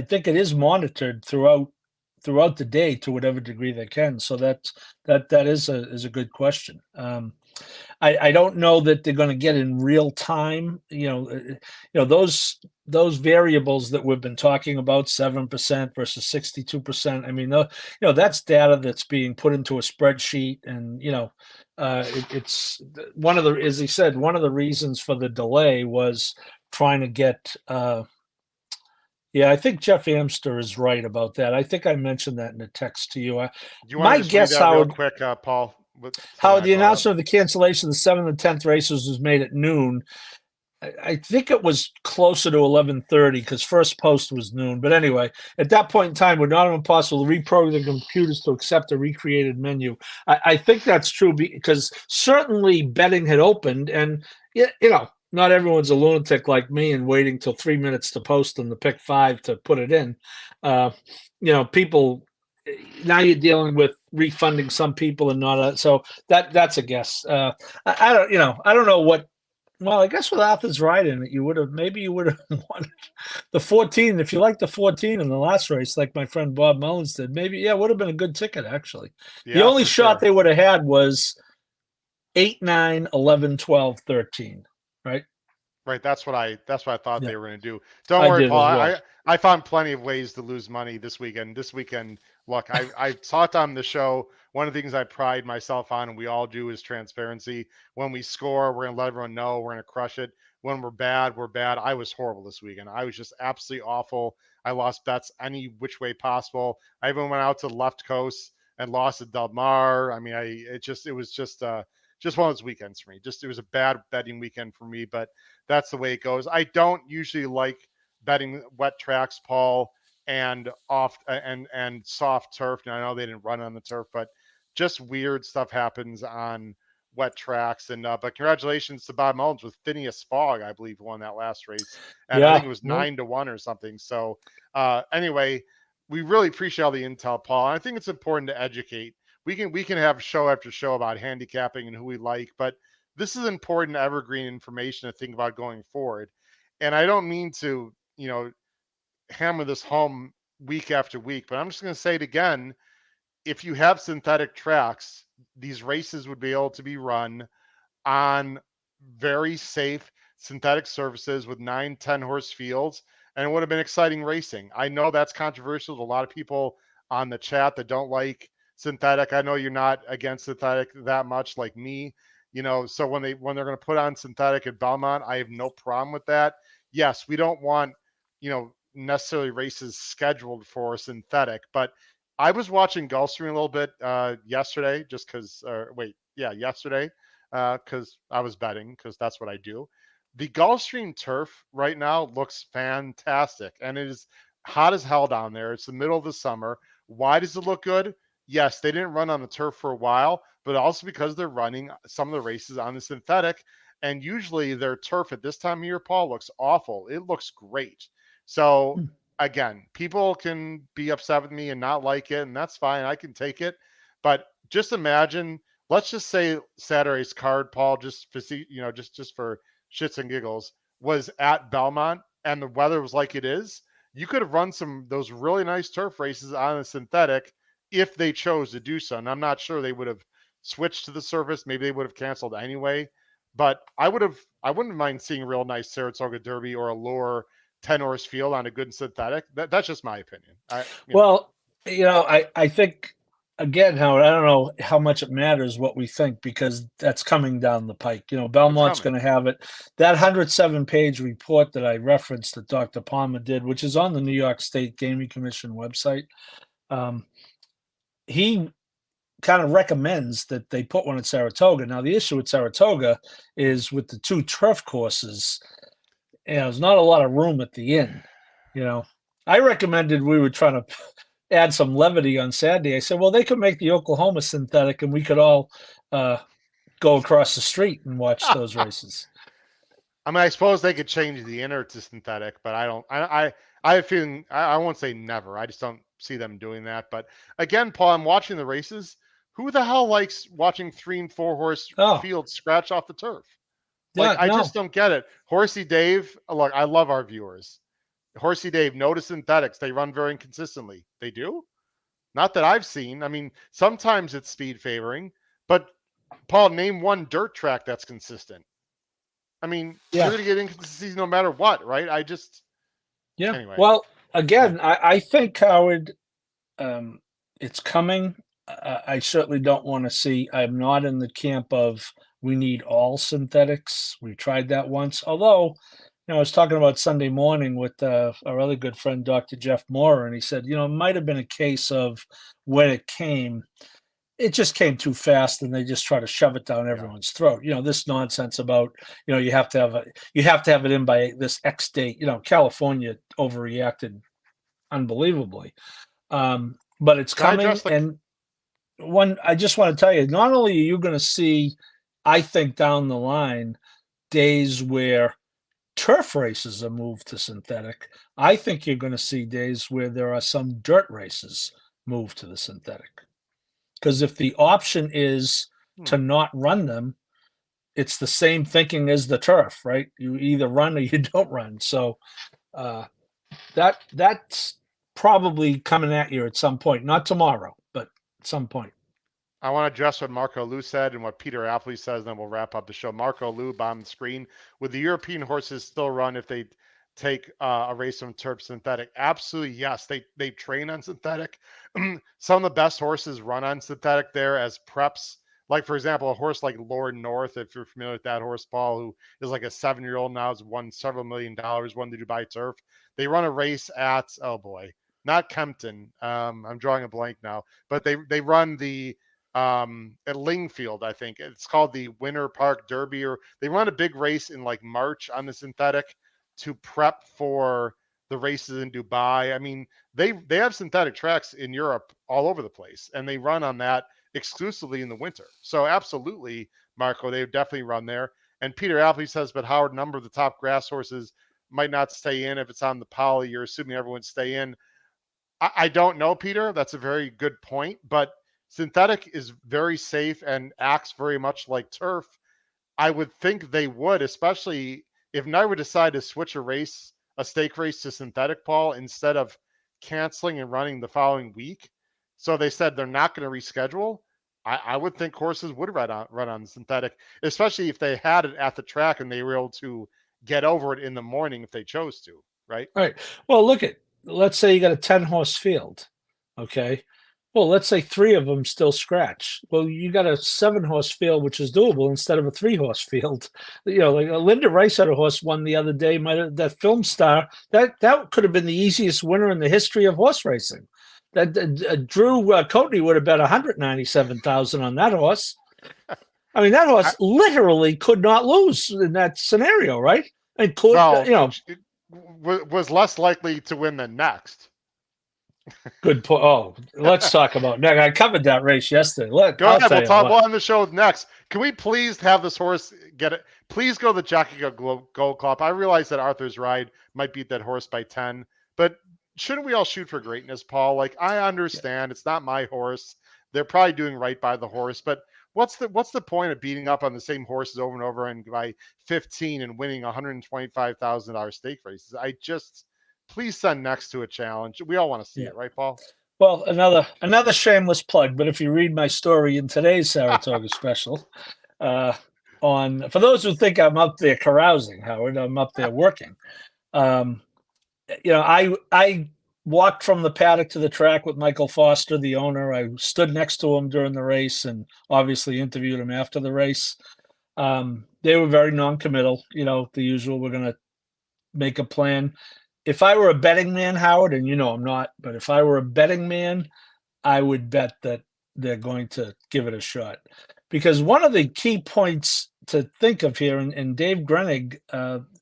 think it is monitored throughout the day to whatever degree they can. So that is a good question. I don't know that they're going to get in real time. Those variables that we've been talking about, 7% versus 62%. I mean, that's data that's being put into a spreadsheet, and it's one of the, as he said, one of the reasons for the delay was trying to get. I think Jeff Amster is right about that. I think I mentioned that in a text to you.
Do you want to just read that real quick, Paul?
How the announcement of the cancellation of the 7th and 10th races was made at noon. I think it was closer to 11:30 because first post was noon. But anyway, at that point in time, it would not have been possible to reprogram the computers to accept a recreated menu. I think that's true because certainly betting had opened, and not everyone's a lunatic like me and waiting till 3 minutes to post and the pick 5 to put it in. People. Now you're dealing with refunding some people and not so that's a guess. I don't know what. Well, I guess with Arthur's ride in it, you would have won the 14 if you like the 14 in the last race, like my friend Bob Mullins did. Maybe it would have been a good ticket actually. The only shot they would have had was 8, 9, 11, 12, 13. Right.
Right. That's what I thought they were going to do. Don't worry, Paul. I found plenty of ways to lose money this weekend. Look, I talked on the show one of the things I pride myself on, and we all do, is transparency. When we score, we're going to let everyone know we're going to crush it. When we're bad, we're bad. I was horrible this weekend. I was just absolutely awful. I lost bets any which way possible. I even went out to the left coast and lost at Del Mar. I mean, it was just one of those weekends for me. It was a bad betting weekend for me, but that's the way it goes. I don't usually like betting wet tracks, Paul, and soft turf. Now I know they didn't run on the turf, but just weird stuff happens on wet tracks. And but congratulations to Bob Mullins with Phineas Fogg, I believe, won that last race, and I think it was 9-1 or something. So anyway, we really appreciate all the intel, Paul. I think it's important to educate. We can have show after show about handicapping and who we like, but this is important evergreen information to think about going forward. And I don't mean to, hammer this home week after week, but I'm just going to say it again. If you have synthetic tracks, these races would be able to be run on very safe synthetic surfaces with 9-10 horse fields, and it would have been exciting racing. I know that's controversial to a lot of people on the chat that don't like synthetic. I know you're not against synthetic that much like me, so when they're going to put on synthetic at Belmont, I have no problem with that. Yes, we don't want, necessarily races scheduled for synthetic, but I was watching Gulfstream a little bit yesterday just because, yesterday because I was betting, because that's what I do. The Gulfstream turf right now looks fantastic, and it is hot as hell down there. It's the middle of the summer. Why does it look good? Yes, they didn't run on the turf for a while, but also because they're running some of the races on the synthetic, and usually their turf at this time of year, Paul, looks awful. It looks great. So again, people can be upset with me and not like it, and that's fine. I can take it. But just imagine, let's just say Saturday's card, Paul, just for just for shits and giggles, was at Belmont and the weather was like it is. You could have run those really nice turf races on a synthetic if they chose to do so. And I'm not sure they would have switched to the surface. Maybe they would have canceled anyway. But I wouldn't mind seeing a real nice Saratoga Derby or a Lure 10 horse field on a good synthetic. That's just my opinion.
I think, again, Howard, I don't know how much it matters what we think, because that's coming down the pike. Belmont's going to have it. That 107-page report that I referenced that Dr. Palmer did, which is on the New York State Gaming Commission website, he kind of recommends that they put one at Saratoga. Now, the issue with Saratoga is with the two turf courses, there's not a lot of room at the inn. I recommended we were trying to add some levity on Saturday. I said, well, they could make the Oklahoma synthetic and we could all go across the street and watch those races.
I mean, I suppose they could change the inner to synthetic, but I have a feeling, I won't say never. I just don't see them doing that. But again, Paul, I'm watching the races. Who the hell likes watching 3 and 4 horse fields scratch off the turf? I just don't get it. Horsey Dave, look, I love our viewers. Horsey Dave, notice synthetics. They run very inconsistently. They do? Not that I've seen. I mean, sometimes it's speed favoring, but Paul, name one dirt track that's consistent. I mean, you're going to get inconsistencies no matter what, right? Anyway.
Well, again, I think, Howard, it's coming. I certainly don't want to see, I'm not in the camp of we need all synthetics. We tried that once. Although, I was talking about Sunday morning with our other good friend, Dr. Jeff Moore, and he said, it might have been a case of when it came, it just came too fast, and they just try to shove it down everyone's throat. This nonsense about, you have to have it in by this X date. California overreacted unbelievably, but it's coming. And I just want to tell you, not only are you going to see, I think down the line, days where turf races are moved to synthetic, I think you're going to see days where there are some dirt races moved to the synthetic. Because if the option is to not run them, it's the same thinking as the turf, right? You either run or you don't run. So that's probably coming at you at some point. Not tomorrow, but at some point.
I want to address what Marco Lou said and what Peter Appley says, and then we'll wrap up the show. Marco Lou, bottom of the screen. Would the European horses still run if they take a race from turf synthetic? Absolutely, yes. They train on synthetic. Some of the best horses run on synthetic there as preps. Like, for example, a horse like Lord North, if you're familiar with that horse, Paul, who is like a 7-year-old now, has won several $1 million, won the Dubai Turf. They run a race at, oh boy, not Kempton. I'm drawing a blank now, but they run the at Lingfield, I think. It's called the Winter Park Derby, or they run a big race in like March on the synthetic to prep for the races in Dubai. I mean, they have synthetic tracks in Europe all over the place, and they run on that exclusively in the winter. So absolutely, Marco, they would definitely run there. And Peter Appley says, but Howard, a number of the top grass horses might not stay in if it's on the poly. You're assuming everyone stay in. I don't know, Peter. That's a very good point, but synthetic is very safe and acts very much like turf. I would think they would, especially if Knight would decide to switch a stake race to synthetic, Paul, instead of canceling and running the following week. So they said they're not going to reschedule. I would think horses would run on synthetic, especially if they had it at the track and they were able to get over it in the morning if they chose to, right?
Right. Well, let's say you got a 10-horse field. Okay. Well, let's say 3 of them still scratch. Well, you got a 7-horse field, which is doable instead of a 3-horse field. You know, like Linda Rice had a horse won the other day. That film star, that could have been the easiest winner in the history of horse racing. That Drew Coatney would have bet 197,000 on that horse. I mean, that horse literally could not lose in that scenario, right? And
was less likely to win than Next.
Good point. Oh, let's talk about Next. I covered that race yesterday.
Go ahead. We'll talk on the show next. Can we please have this horse get it? Please go to the Jockey Gold Club. I realize that Arthur's Ride might beat that horse by 10, but shouldn't we all shoot for greatness, Paul? Like, I understand it's not my horse. They're probably doing right by the horse, but what's the point of beating up on the same horses over and over and by 15 and winning $125,000 stake races? Please send Next to a challenge. We all want to see it, right, Paul?
Well, another shameless plug, but if you read my story in today's Saratoga Special, for those who think I'm up there carousing, Howard, I'm up there working. I walked from the paddock to the track with Michael Foster, the owner. I stood next to him during the race and obviously interviewed him after the race. They were very non-committal, the usual. We're going to make a plan. If I were a betting man, Howard, and I'm not, but if I were a betting man, I would bet that they're going to give it a shot. Because one of the key points to think of here, and Dave Grenig,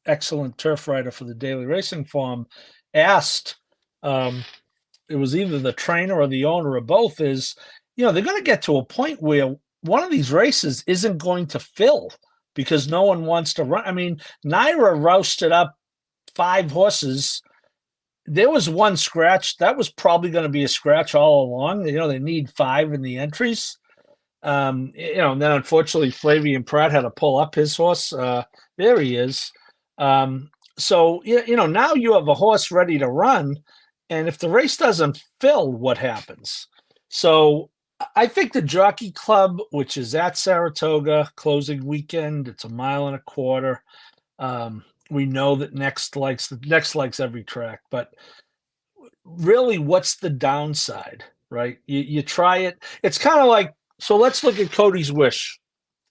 excellent turf writer for the Daily Racing Form, asked, it was either the trainer or the owner or both, is, they're going to get to a point where one of these races isn't going to fill because no one wants to run. I mean, Naira rousted up 5 horses. There was one scratch. That was probably going to be a scratch all along. They need 5 in the entries. And then unfortunately Flavian Pratt had to pull up his horse. There he is. So, now you have a horse ready to run. And if the race doesn't fill, what happens? So I think the Jockey Club, which is at Saratoga, closing weekend, it's 1.25 miles. We know that Next likes every track, but really, what's the downside, right? You try it. It's kind of like, so let's look at Cody's Wish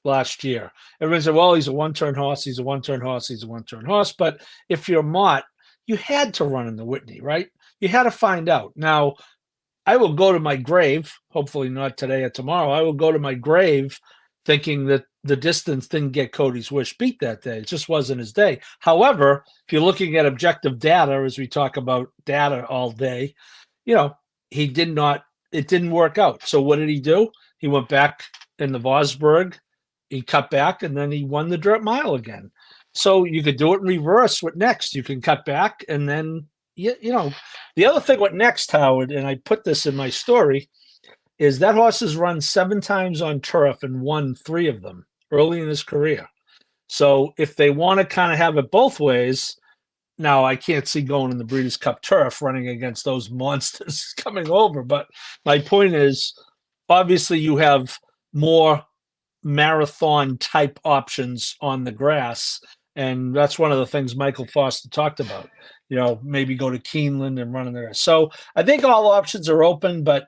last year. Everyone said, well, he's a one-turn horse. He's a one-turn horse. He's a one-turn horse. But if you're Mott, you had to run in the Whitney, right? You had to find out. Now, I will go to my grave, hopefully not today or tomorrow. I will go to my grave thinking that the distance didn't get Cody's Wish beat that day. It just wasn't his day. However, if you're looking at objective data, as we talk about data all day, it didn't work out. So what did he do? He went back in the Vosburg, he cut back, and then he won the dirt mile again. So you could do it in reverse with Next. You can cut back, and then, the other thing with Next, Howard, and I put this in my story, is that horse has run 7 times on turf and won 3 of them early in his career. So if they want to kind of have it both ways, now I can't see going in the Breeders' Cup turf running against those monsters coming over. But my point is, obviously you have more marathon type options on the grass. And that's one of the things Michael Foster talked about, maybe go to Keeneland and run in there. So I think all options are open, but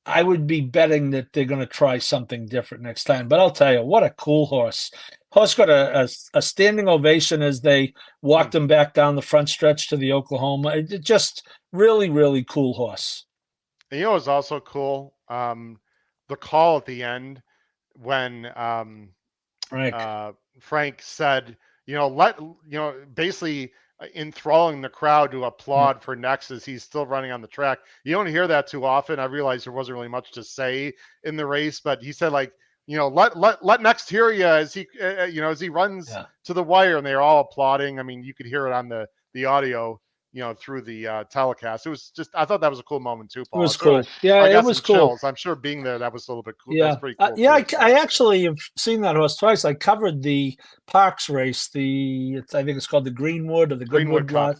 I would be betting that they're going to try something different next time. But I'll tell you, what a cool horse. Horse got a standing ovation as they walked him back down the front stretch to the Oklahoma. It just really, really cool horse.
And it was also cool, the call at the end when Frank said, basically enthralling the crowd to applaud for Next as he's still running on the track. You don't hear that too often. I realized there wasn't really much to say in the race, but he said, like, let Next hear you as he, as he runs to the wire, and they're all applauding. I mean, you could hear it on the audio, through the telecast. It was just, I thought that was a cool moment too, Paul.
It was cool. I
got
it was
some
cool.
chills. I'm sure being there, that was a little bit cool.
Yeah,
That's pretty cool.
I actually have seen that horse twice. I covered the Parks race. I think it's called the Greenwood or the Goodwood
Cup.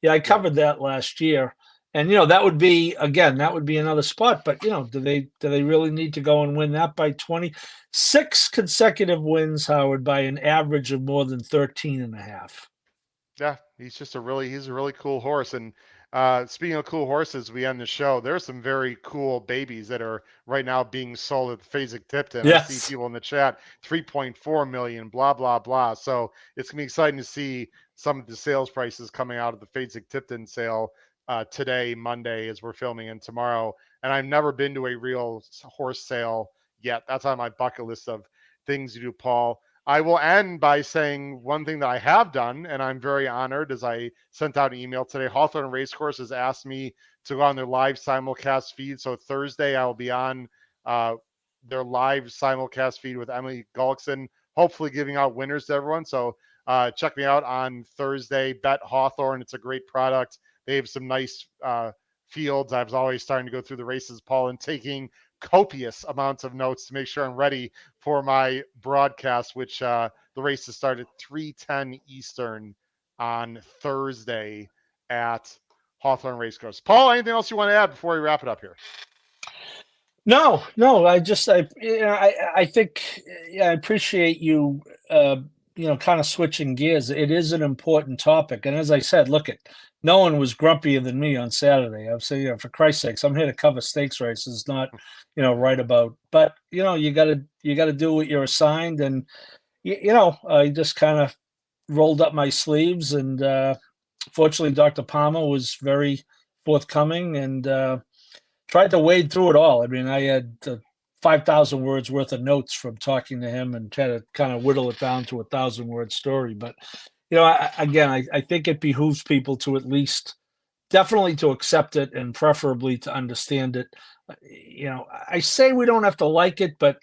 Yeah, I covered that last year. And that would be another spot. But do they really need to go and win that by 26 consecutive wins, Howard, by an average of more than 13.5?
Yeah, he's a really cool horse. And speaking of cool horses, we end the show. There's some very cool babies that are right now being sold at the Fasig-Tipton.
Yes.
I see people in the chat, 3.4 million, blah, blah, blah. So it's going to be exciting to see some of the sales prices coming out of the Fasig-Tipton sale today, Monday, as we're filming, and tomorrow. And I've never been to a real horse sale yet. That's on my bucket list of things to do, Paul. I will end by saying one thing that I have done, and I'm very honored, as I sent out an email today. Hawthorne Racecourse has asked me to go on their live simulcast feed. So Thursday, I will be on their live simulcast feed with Emily Gullickson, hopefully giving out winners to everyone. So check me out on Thursday. Bet Hawthorne. It's a great product. They have some nice fields. I was always starting to go through the races, Paul, and taking copious amounts of notes to make sure I'm ready for my broadcast, which the races start at 3:10 Eastern on Thursday at Hawthorne Racecourse. Paul, anything else you want to add before we wrap it up here?
No. I think I appreciate you, kind of switching gears. It is an important topic, and as I said, no one was grumpier than me on Saturday. I was saying, for Christ's sakes, I'm here to cover stakes races, not, write about. But you got to do what you're assigned, and I just kind of rolled up my sleeves, and fortunately, Dr. Palmer was very forthcoming and tried to wade through it all. I mean, I had 5,000 words worth of notes from talking to him, and try to kind of whittle it down to a 1,000-word story. But I think it behooves people to at least definitely to accept it, and preferably to understand it. I say we don't have to like it, but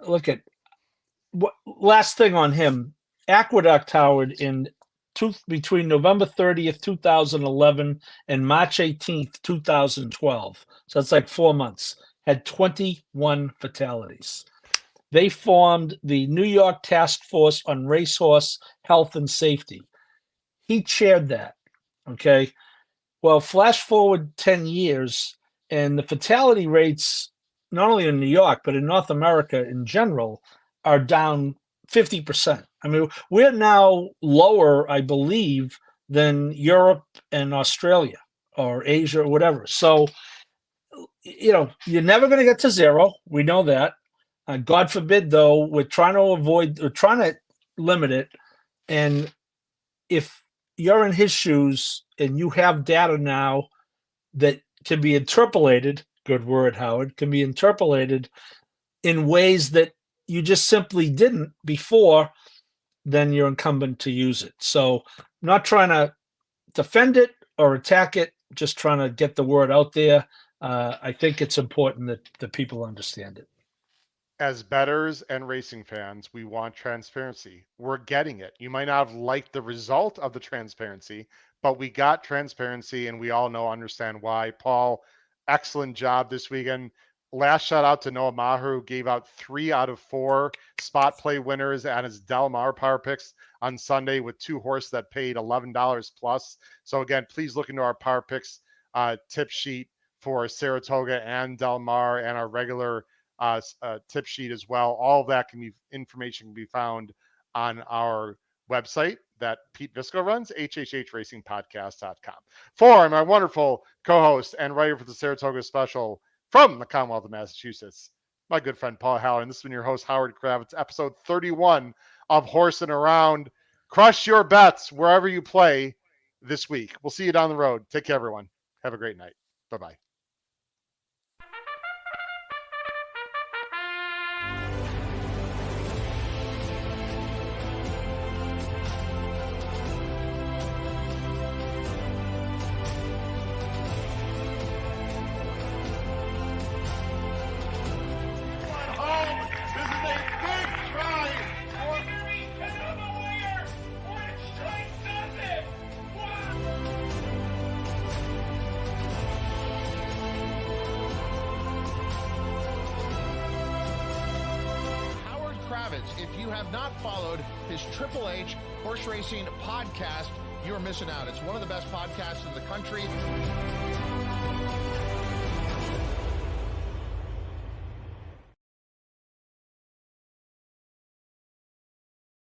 look at last thing on him, Aqueduct, Howard, between November 30th, 2011 and March 18th, 2012. So that's like 4 months, had 21 fatalities. They formed the New York Task Force on Racehorse Health and Safety. He chaired that. Okay. Well, flash forward 10 years, and the fatality rates, not only in New York, but in North America in general, are down 50%. I mean, we're now lower, I believe, than Europe and Australia or Asia or whatever. So, you're never going to get to zero. We know that. God forbid, though, we're trying to limit it. And if you're in his shoes and you have data now that can be interpolated, good word, Howard, can be interpolated in ways that you just simply didn't before, then you're incumbent to use it. So I'm not trying to defend it or attack it, just trying to get the word out there. I think it's important that people understand it.
As bettors and racing fans, we want transparency. We're getting it. You might not have liked the result of the transparency, but we got transparency, and we all understand why. Paul, excellent job this weekend. Last shout out to Noah Maher, who gave out 3 out of 4 spot play winners at his Del Mar Power Picks on Sunday with 2 horses that paid $11 plus. So again, please look into our Power Picks tip sheet for Saratoga and Del Mar, and our regular tip sheet as well. All of that information can be found on our website that Pete Visco runs, hhhracingpodcast.com. For my wonderful co-host and writer for the Saratoga Special from the Commonwealth of Massachusetts, my good friend Paul Halloran. This has been your host, Howard Kravitz, episode 31 of Horsin Around. Crush your bets wherever you play this week. We'll see you down the road. Take care, everyone. Have a great night. Bye-bye.
If you have not followed his Triple H horse racing podcast, you're missing out. It's one of the best podcasts in the country.